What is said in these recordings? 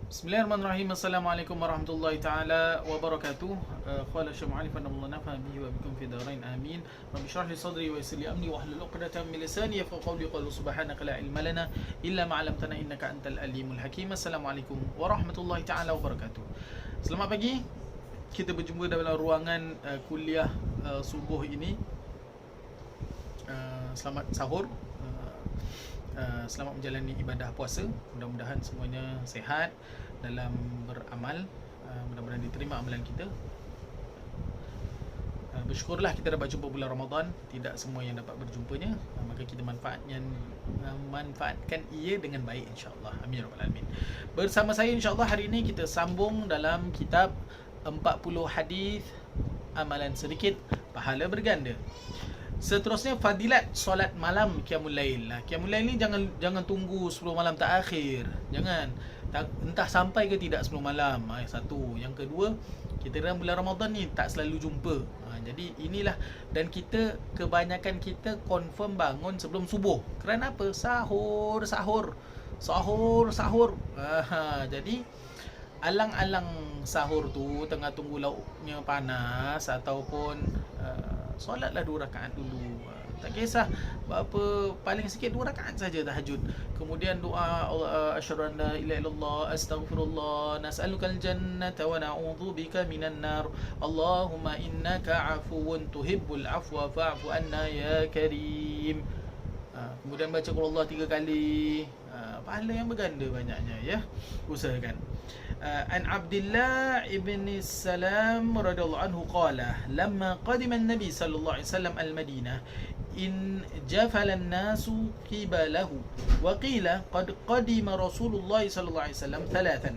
Bismillahirrahmanirrahim. Assalamualaikum warahmatullahi taala wabarakatuh. Qala Syekh Mu'alif Allah nafa'ana bihi wa bikum fi darain amin. Rabbi shrah li sadri wa yassir li amri wahlul 'uqdatam min lisani yafqahu qawli. Qalu subhanaka la ilma lana illa ma 'allamtana innaka antal alimul hakim. Assalamualaikum warahmatullahi taala wabarakatuh. Selamat pagi. Kita berjumpa dalam ruangan kuliah subuh ini. Selamat sahur. Selamat menjalani ibadah puasa. Mudah-mudahan semuanya sehat dalam beramal. Mudah-mudahan diterima amalan kita. Bersyukurlah kita dapat jumpa bulan Ramadan. Tidak semua yang dapat berjumpanya, maka kita manfaatkan ia dengan baik, insya-Allah. Amin ya rabbal alamin. Bersama saya insya-Allah hari ini kita sambung dalam kitab 40 hadis amalan sedikit pahala berganda. Seterusnya fadilat solat malam qiyamul lail. Qiyamul lail ni jangan tunggu 10 malam terakhir. Jangan. Entah sampai ke tidak 10 malam. Satu. Yang kedua, kita dalam bulan Ramadan ni tak selalu jumpa. Jadi inilah, dan kebanyakan kita confirm bangun sebelum subuh. Kerana apa? Sahur. Jadi alang-alang sahur tu tengah tunggu lauknya panas ataupun solatlah 2 rakaat dulu. Tak kisah berapa, paling sikit 2 rakaat saja tahajud. Kemudian doa asyhadu an la ilaha illallah astaghfirullah nas'alukal jannata wa na'udzubika minan nar. Allahumma innaka afuwun tuhibbul afwa fa'fu anna ya karim. Kemudian baca qul Allah 3 kali. Pahala yang berganda banyaknya, ya. Usahakan. An Abdullah ibn Salam radhiyallahu anhu qala lamma qadima an-nabi sallallahu alaihi wasallam al-Madinah in jafala an-nasu qibalahu wa qila qad qadima Rasulullah sallallahu alaihi wasallam thalathan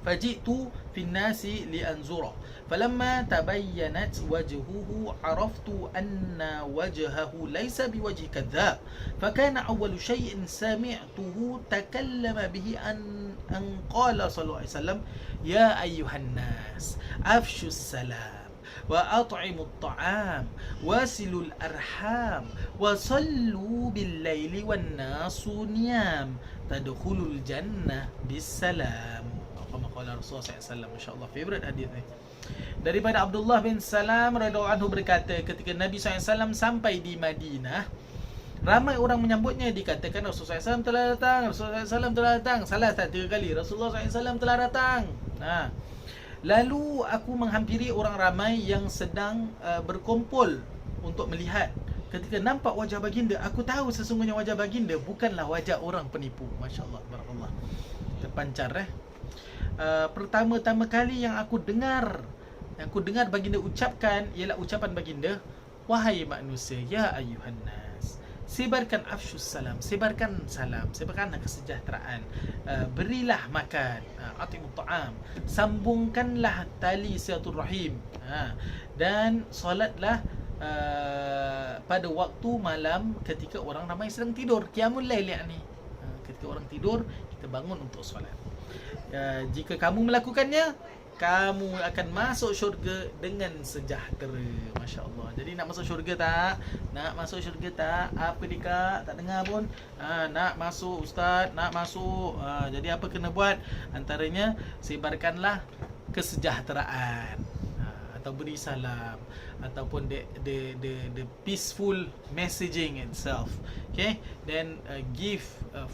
فجئت في الناس لأنظره فلما تبينت وجهه عرفت أن وجهه ليس بوجه كذاب فكان أول شيء سمعته تكلم به أن قال صلى الله عليه وسلم يا أيها الناس أفشوا السلام وأطعموا الطعام وصلوا الأرحام وصلوا بالليل والناس نيام تدخلوا الجنة بالسلام. Qala Rasulullah SAW. Masya-Allah, favorite hadis ni. Daripada Abdullah bin Salam radhiyallahu anhu berkata, ketika Nabi SAW sampai di Madinah, ramai orang menyambutnya. Dikatakan Rasulullah SAW telah datang, Rasulullah SAW telah datang. Salah 3 kali, Rasulullah SAW telah datang. Lalu aku menghampiri orang ramai yang sedang berkumpul untuk melihat. Ketika nampak wajah baginda, aku tahu sesungguhnya wajah baginda bukanlah wajah orang penipu. Masya-Allah, barakallah. Terpancar pertama-tama kali yang aku dengar baginda ucapkan ialah ucapan baginda, wahai manusia, ya ayuhan nas, sebarkan afsyus salam, sebarkan salam, sebarkan kesejahteraan, berilah makan, atimut ta'am, sambungkanlah tali silaturahim, dan solatlah pada waktu malam ketika orang ramai sedang tidur, qiyamul lail yakni. Ketika orang tidur, kita bangun untuk solat. Jika kamu melakukannya, kamu akan masuk syurga dengan sejahtera. Masya Allah. Jadi nak masuk syurga tak? Nak masuk syurga tak? Apa dikak? Tak dengar pun. Nak masuk ustaz, nak masuk. Jadi apa kena buat? Antaranya, sebarkanlah kesejahteraan, atau beri salam, ataupun the peaceful messaging itself. Okay, then give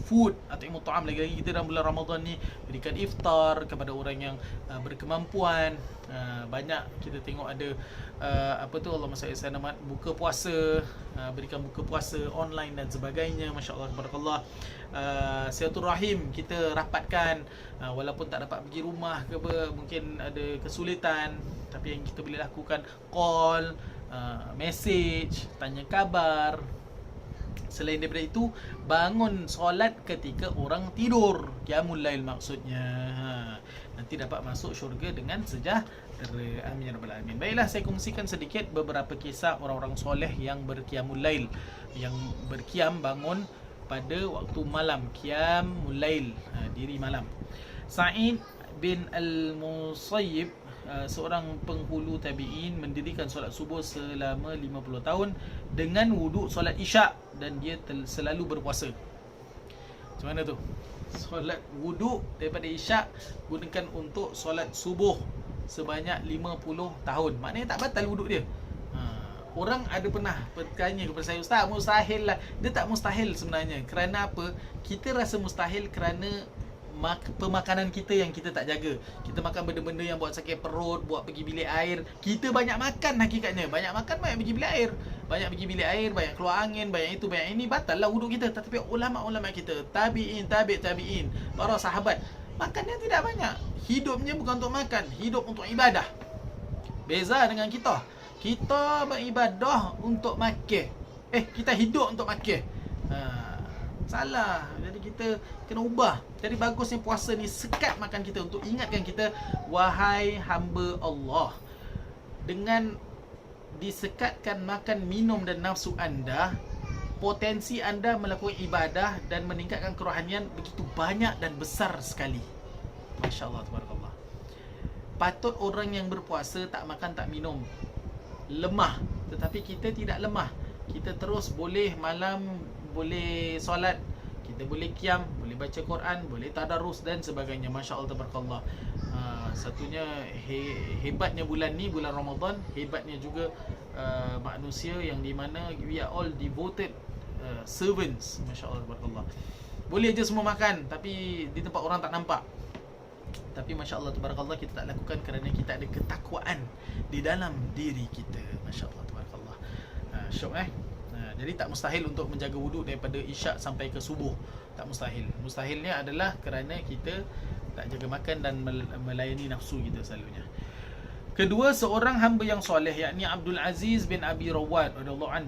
food atau imut ta'am. Lagi-lagi kita dalam bulan Ramadan ni berikan iftar kepada orang yang berkemampuan. Banyak kita tengok ada Allah SWT nama buka puasa, berikan buka puasa online dan sebagainya. Masya-Allah, barakallah. Silaturahim kita rapatkan, walaupun tak dapat pergi rumah ke apa, mungkin ada kesulitan, tapi yang kita boleh lakukan call, message, tanya khabar. Selain daripada itu, bangun solat ketika orang tidur, qiyamul lail maksudnya. Nanti dapat masuk syurga dengan sejahtera. Amin ya rabbal alamin. Baiklah, saya kongsikan sedikit beberapa kisah orang-orang soleh yang berqiyamul lail, yang berqiyam, bangun pada waktu malam, qiyamul lail, diri malam. Sa'id bin Al-Musayyib, seorang penghulu tabi'in, mendirikan solat subuh selama 50 tahun dengan wuduk solat isyak, dan dia selalu berpuasa. Macam mana tu? solat wuduk daripada isyak gunakan untuk solat subuh sebanyak 50 tahun. Maknanya tak batal wuduk dia. Orang ada pernah bertanya kepada saya, "Ustaz, mustahil lah." Dia tak mustahil sebenarnya. Kerana apa? Kita rasa mustahil kerana pemakanan kita yang kita tak jaga. Kita makan benda-benda yang buat sakit perut, buat pergi bilik air. Kita banyak makan hakikatnya. Banyak makan, banyak pergi bilik air. Banyak pergi bilik air, banyak keluar angin, banyak itu, banyak ini. Batal lah wuduk kita. Tetapi ulama-ulama kita, tabi'in, tabi'in, para sahabat, makannya tidak banyak. Hidupnya bukan untuk makan, hidup untuk ibadah. Beza dengan kita. Kita beribadah untuk makan. Kita hidup untuk makan. Salah. Jadi kita kena ubah. Jadi bagusnya puasa ni sekat makan kita untuk ingatkan kita, wahai hamba Allah, dengan disekatkan makan, minum dan nafsu anda, potensi anda melakukan ibadah dan meningkatkan kerohanian begitu banyak dan besar sekali. Masya Allah, tabarakallah. Patut orang yang berpuasa tak makan tak minum lemah, tetapi kita tidak lemah. Kita terus boleh malam, boleh solat, kita boleh qiyam, boleh baca Quran, boleh tadarus dan sebagainya. Masya Allah, tabarakallah. Satunya hebatnya bulan ni, bulan Ramadan, hebatnya juga manusia yang di mana we are all devoted servants. Masya Allah, tabarakallah. Boleh je semua makan tapi di tempat orang tak nampak. Tapi Masya Allah, tabarakallah, kita tak lakukan kerana kita ada ketakwaan di dalam diri kita. Masya Allah, tabarakallah. Syok jadi tak mustahil untuk menjaga wuduk daripada isyak sampai ke subuh. Tak mustahil. Mustahilnya adalah kerana kita tak jaga makan dan melayani nafsu kita selalunya. Kedua, seorang hamba yang soleh, yakni Abdul Aziz bin Abi Rawad radhiyallahu an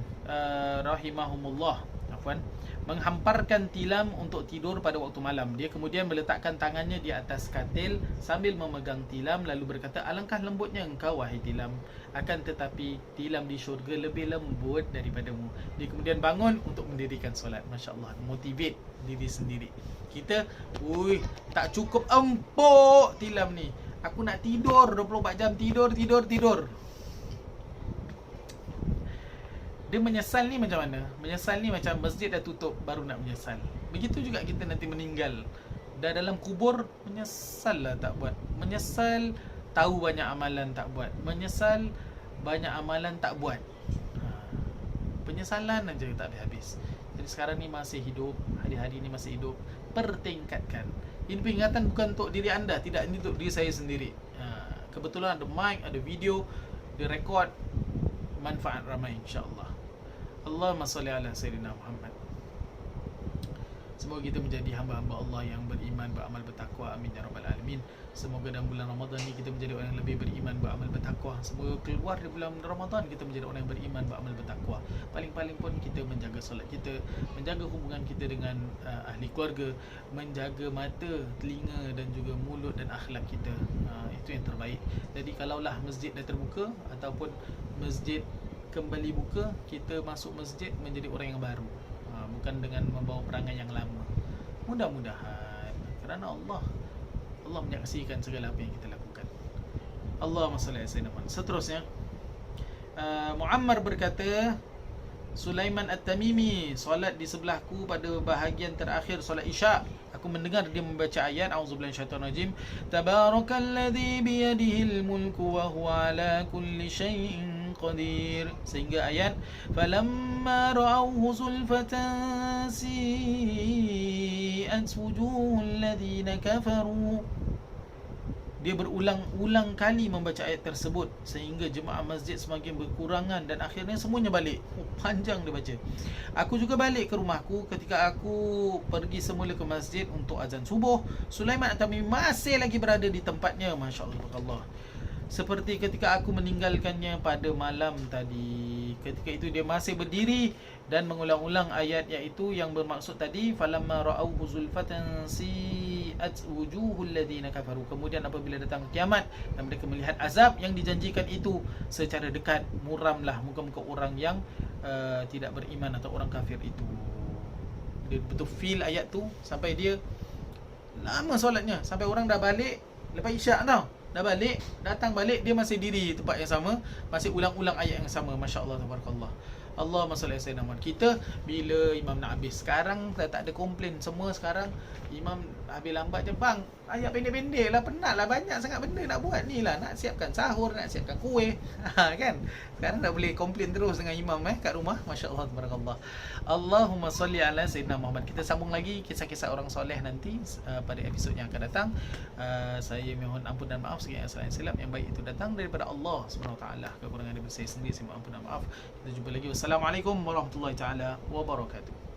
rahimahumullah, menghamparkan tilam untuk tidur pada waktu malam. Dia kemudian meletakkan tangannya di atas katil sambil memegang tilam, lalu berkata, "Alangkah lembutnya engkau, wahai tilam, akan tetapi tilam di syurga lebih lembut daripadamu." Dia kemudian bangun untuk mendirikan solat. Masya Allah, motivate diri sendiri. Kita, tak cukup empuk tilam ni. Aku nak tidur 24 jam, tidur. Dia menyesal ni macam mana? Menyesal ni macam masjid dah tutup baru nak menyesal. Begitu juga kita nanti meninggal, dah dalam kubur, menyesal lah tak buat. Menyesal tahu banyak amalan tak buat. Menyesal banyak amalan tak buat. Penyesalan aja tak habis-habis. Jadi sekarang ni masih hidup, hari-hari ni masih hidup, pertingkatkan. Ini peringatan bukan untuk diri anda, tidak, ini untuk diri saya sendiri. Kebetulan ada mic, ada video, dia rekod, manfaat ramai insya-Allah. Allahumma salli ala Sayyidina Muhammad. Semoga kita menjadi hamba-hamba Allah yang beriman, beramal bertakwa. Amin ya rabbal alamin. Semoga dalam bulan Ramadan ni kita menjadi orang yang lebih beriman, beramal bertakwa. Semoga keluar dari bulan Ramadan kita menjadi orang yang beriman, beramal bertakwa. Paling-paling pun kita menjaga solat kita, menjaga hubungan kita dengan ahli keluarga, menjaga mata, telinga dan juga mulut dan akhlak kita. Itu yang terbaik. Jadi kalaulah masjid dah terbuka ataupun masjid kembali buka, kita masuk masjid menjadi orang yang baru, bukan dengan membawa perangai yang lama. Mudah-mudahan kerana Allah menyaksikan segala apa yang kita lakukan. Allahumma salli ala sayyidina Muhammad. Seterusnya, Muammar berkata, Sulaiman At-Tamimi solat di sebelahku pada bahagian terakhir solat Isyak. Aku mendengar dia membaca ayat A'udzubillahi minasyaitonir rajim, Tabarakalladzi biyadihil mulku wa huwa ala kulli syai'in qadir, sehingga ayat falamma ra'awhu zulfatan si'at wujuhul ladzina kafaru. Dia berulang-ulang kali membaca ayat tersebut sehingga jemaah masjid semakin berkurangan dan akhirnya semuanya balik. Panjang dia baca. Aku juga balik ke rumahku. Ketika aku pergi semula ke masjid untuk azan subuh, Sulaiman At-Tamimi masih lagi berada di tempatnya. Masya Allah. Seperti ketika aku meninggalkannya pada malam tadi. Ketika itu dia masih berdiri dan mengulang-ulang ayat, iaitu yang bermaksud tadi, falamma ra'awhu zulfatan si'at wujuhul ladzina kafaru. Kemudian apabila datang kiamat dan mereka melihat azab yang dijanjikan itu secara dekat, muramlah muka-muka orang yang tidak beriman atau orang kafir itu. Dia betul feel ayat tu sampai dia lama solatnya, sampai orang dah balik lepas isyak tau. Dah datang balik, dia masih diri tempat yang sama, masih ulang-ulang ayat yang sama. Masya Allah, tabarakallah. Allahumma salli ala sayyidina Muhammad. Kita bila imam nak habis, sekarang dah tak ada komplain semua. Sekarang imam habis lambat je, bang, ayat pendek-pendek lah, penat lah, banyak sangat benda nak buat ni lah, nak siapkan sahur, nak siapkan kuih. Kan? Sekarang tak boleh komplain terus dengan imam kat rumah. Masya-Allah, tabarakallah. Allahumma salli ala sayyidina Muhammad. Kita sambung lagi kisah-kisah orang soleh nanti pada episod yang akan datang. Saya mohon ampun dan maaf segala kesalahan silap, yang baik itu datang daripada Allah Subhanahu wa taala. Kekurangan daripada saya sendiri, saya mohon ampun dan maaf. Kita jumpa lagi. Wassalamualaikum warahmatullahi taala wabarakatuh.